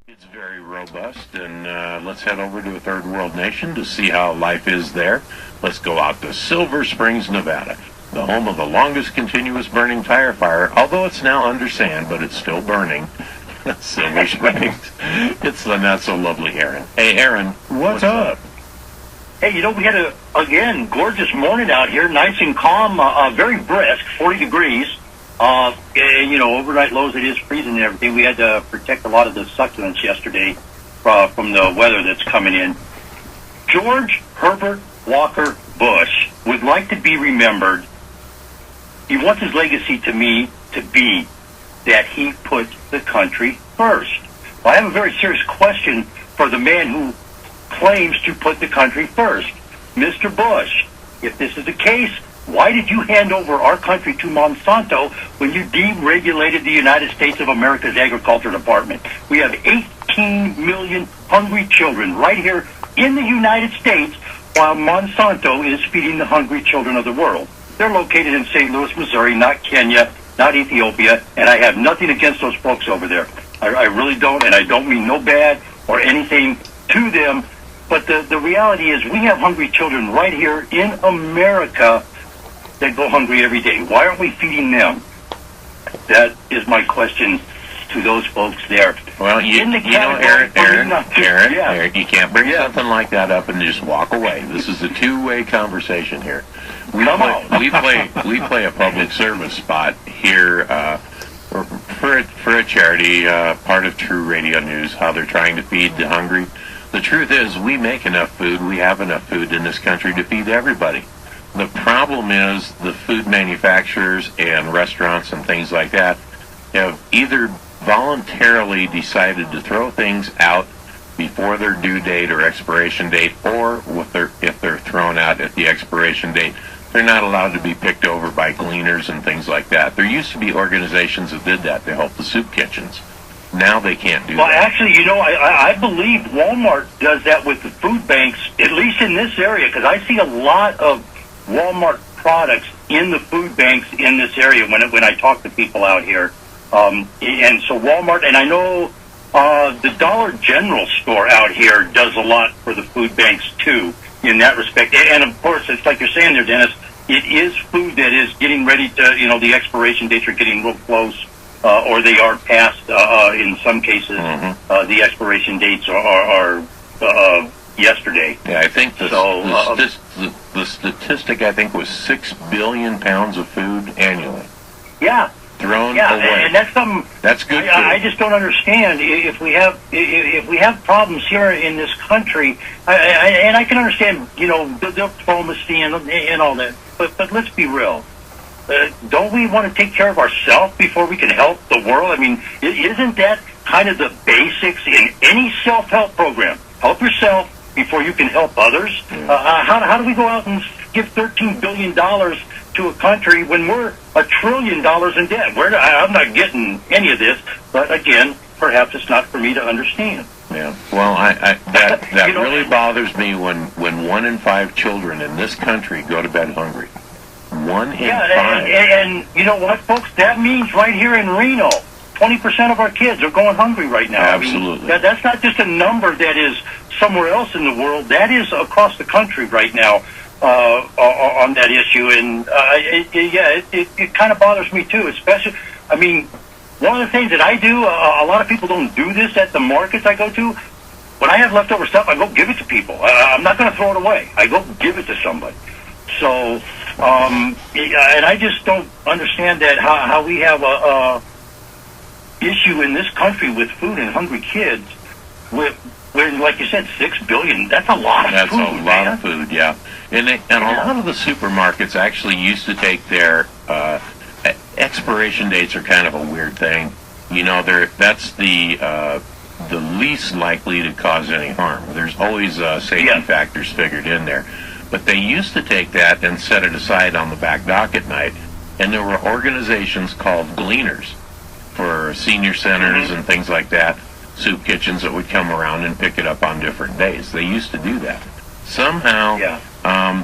It's very robust, and let's head over to a third world nation to see how life is there. Let's go out to Silver Springs, Nevada, the home of the longest continuous burning tire fire, although it's now under sand, but it's still burning. Silver Springs. It's the not-so-lovely Aaron. Hey, Aaron, what's up? Hey, we had again, gorgeous morning out here, nice and calm, very brisk, 40 degrees. And, overnight lows, it is freezing and everything. We had to protect a lot of the succulents yesterday from the weather that's coming in. George Herbert Walker Bush would like to be remembered. He wants his legacy to be that he put the country first. Well, I have a very serious question for the man who claims to put the country first. Mr. Bush, if this is the case, why did you hand over our country to Monsanto when you deregulated the United States of America's Agriculture Department? We have 18 million hungry children right here in the United States, while Monsanto is feeding the hungry children of the world. They're located in St. Louis, Missouri, not Kenya, not Ethiopia, and I have nothing against those folks over there. I really don't, and I don't mean no bad or anything to them, but the reality is we have hungry children right here in America that go hungry every day. Why aren't we feeding them? That is my question to those folks there. Well, Aaron, you can't bring something like that up and just walk away. This is a two-way conversation here. We play a public service spot here for a charity, part of True Radio News, how they're trying to feed the hungry. The truth is, we make enough food. We have enough food in this country to feed everybody. The problem is the food manufacturers and restaurants and things like that have either voluntarily decided to throw things out before their due date or expiration date, or if they're thrown out at the expiration date, they're not allowed to be picked over by gleaners and things like that. There used to be organizations that did that to help the soup kitchens. Now they can't do that. Well, actually, I believe Walmart does that with the food banks, at least in this area, because I see a lot of Walmart products in the food banks in this area when I talk to people out here. And so Walmart, and I know the Dollar General store out here does a lot for the food banks too in that respect. And of course, it's like you're saying there, Dennis, it is food that is getting ready to, the expiration dates are getting real close, or they are past, in some cases, the expiration dates are yesterday. Yeah, I think the statistic, I think, was 6 billion pounds of food annually. Yeah. Thrown away. And that's something. That's good food. I just don't understand if we have problems here in this country. And I can understand, the diplomacy and all that. But let's be real. Don't we want to take care of ourselves before we can help the world? I mean, isn't that kind of the basics in any self-help program? Help yourself before you can help others. How do we go out and give $13 billion to a country when we're $1 trillion in debt? I'm not getting any of this, but again, perhaps it's not for me to understand. Yeah, well, that really bothers me when 1 in 5 children in this country go to bed hungry. 1 in 5. And you know what, folks? That means right here in Reno, 20% of our kids are going hungry right now. Absolutely. I mean, that's not just a number that is somewhere else in the world. That is across the country right now on that issue. And, it kind of bothers me, too, especially, I mean, one of the things that I do, a lot of people don't do this at the markets I go to. When I have leftover stuff, I go give it to people. I'm not going to throw it away. I go give it to somebody. So, and I just don't understand that how we have a issue in this country with food and hungry kids when, like you said, 6 billion, that's a lot of food. That's a lot of food, yeah. And a lot of the supermarkets actually used to take their expiration dates are kind of a weird thing. That's the least likely to cause any harm. There's always safety factors figured in there. But they used to take that and set it aside on the back dock at night. And there were organizations called Gleaners for senior centers and things like that, soup kitchens that would come around and pick it up on different days. They used to do that. Somehow,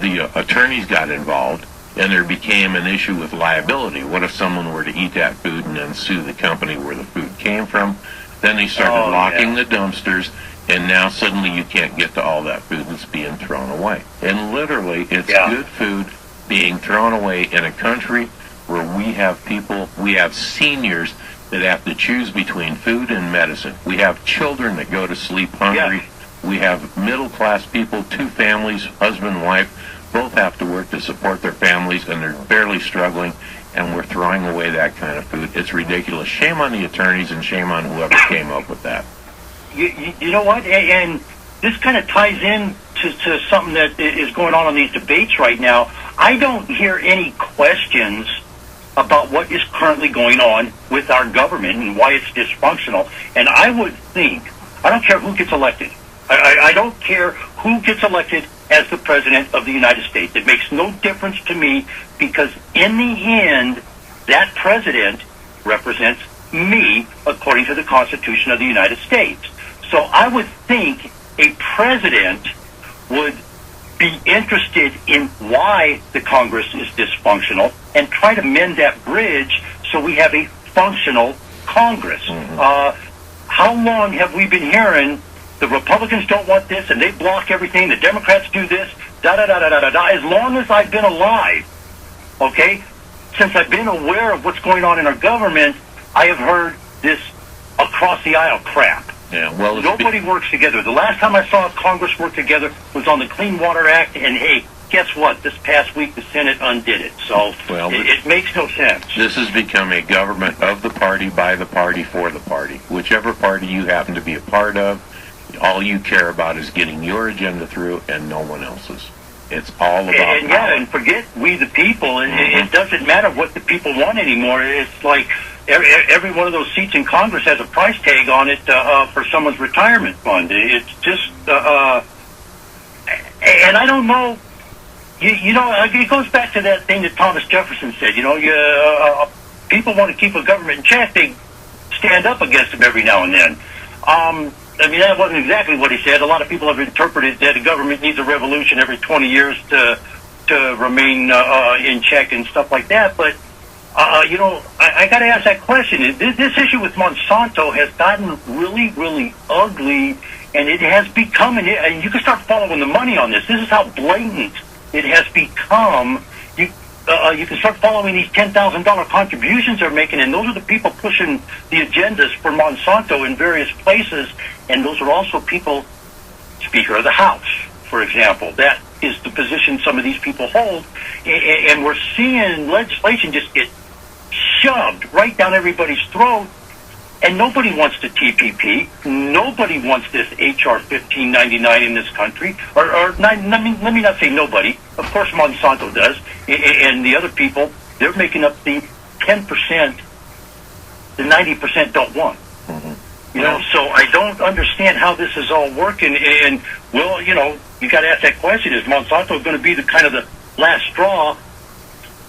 the attorneys got involved, and there became an issue with liability. What if someone were to eat that food and then sue the company where the food came from? Then they started locking the dumpsters, and now suddenly you can't get to all that food that's being thrown away. And literally, it's good food being thrown away in a country where we have people, we have seniors that have to choose between food and medicine. We have children that go to sleep hungry. We have middle-class people, 2 families, husband and wife, both have to work to support their families, and they're barely struggling, and we're throwing away that kind of food. It's ridiculous. Shame on the attorneys and shame on whoever came up with that. You know what? And this kind of ties in to something that is going on these debates right now. I don't hear any questions about what is currently going on with our government and why it's dysfunctional. And I would think, I don't care who gets elected. I don't care who gets elected as the President of the United States. It makes no difference to me, because in the end, that president represents me according to the Constitution of the United States. So I would think a president would be interested in why the Congress is dysfunctional and try to mend that bridge so we have a functional Congress. How long have we been hearing the Republicans don't want this and they block everything, the Democrats do this, da-da-da-da-da-da? As long as I've been alive, okay, since I've been aware of what's going on in our government, I have heard this across the aisle crap. Yeah, well, nobody works together. The last time I saw Congress work together was on the Clean Water Act, and hey, guess what? This past week the Senate undid it. So it makes no sense. This has become a government of the party, by the party, for the party. Whichever party you happen to be a part of, all you care about is getting your agenda through and no one else's. It's all about power. And forget we the people. It doesn't matter what the people want anymore. It's like every one of those seats in Congress has a price tag on it for someone's retirement fund. It's just, and I don't know. You know, it goes back to that thing that Thomas Jefferson said. You know, people want to keep a government in check. They stand up against them every now and then. I mean, that wasn't exactly what he said. A lot of people have interpreted that the government needs a revolution every 20 years to remain in check and stuff like that. But, you know, I got to ask that question. This issue with Monsanto has gotten really, really ugly, and it has become, and you can start following the money on this. This is how blatant it has become. You can start following these $10,000 contributions they're making, and those are the people pushing the agendas for Monsanto in various places, and those are also people, Speaker of the House, for example. That is the position some of these people hold, and we're seeing legislation just get shoved right down everybody's throat, and nobody wants the TPP. Nobody wants this H.R. 1599 in this country. Or let me not say nobody. Of course Monsanto does. And the other people, they're making up the 10%, the 90% don't want. You know, so I don't understand how this is all working. And, well, you know, you got to ask that question. Is Monsanto going to be the kind of the last straw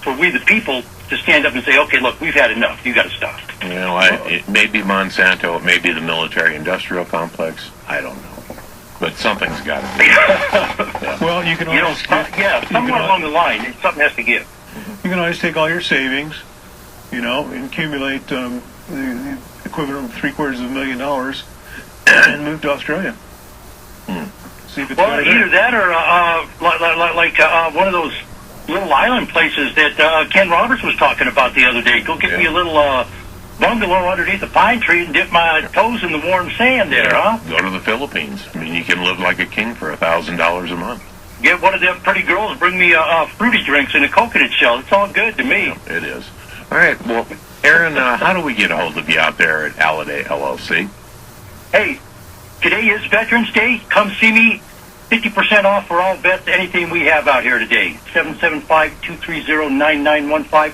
for we the people to stand up and say, okay, look, we've had enough. You got to stop. You know, it may be Monsanto, it may be the military-industrial complex. I don't know, but something's got to be. Yeah. Well, you can always somewhere along the line, something has to give. You can always take all your savings, you know, and accumulate the equivalent of $750,000 and move to Australia. See if it's either that or like one of those little island places that Ken Roberts was talking about the other day. Go get me a little bungalow underneath a pine tree and dip my toes in the warm sand there, huh? Go to the Philippines. I mean, you can live like a king for $1,000 a month. Get one of them pretty girls, bring me fruity drinks in a coconut shell. It's all good to me. Yeah, it is. All right, well, Aaron, how do we get a hold of you out there at Alladay LLC? Hey, today is Veterans Day. Come see me. 50% off for all vets, anything we have out here today. 775-230-9915.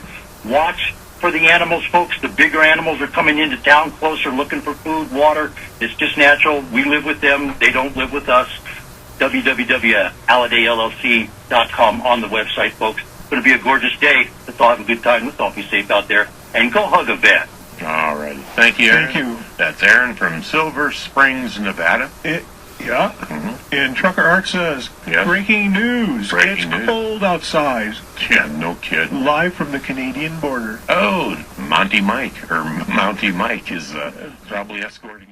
Watch for the animals, folks. The bigger animals are coming into town closer, looking for food, water. It's just natural. We live with them. They don't live with us. www.alladayllc.com on the website, folks. It's going to be a gorgeous day. Let's all have a good time. Let's all be safe out there. And go hug a vet. All right. Thank you, Aaron. Thank you. That's Aaron from Silver Springs, Nevada. Yeah. And Trucker Art says, breaking news. It's cold outside. Yeah, no kidding. Live from the Canadian border. Oh, Mountie Mike is probably escorting.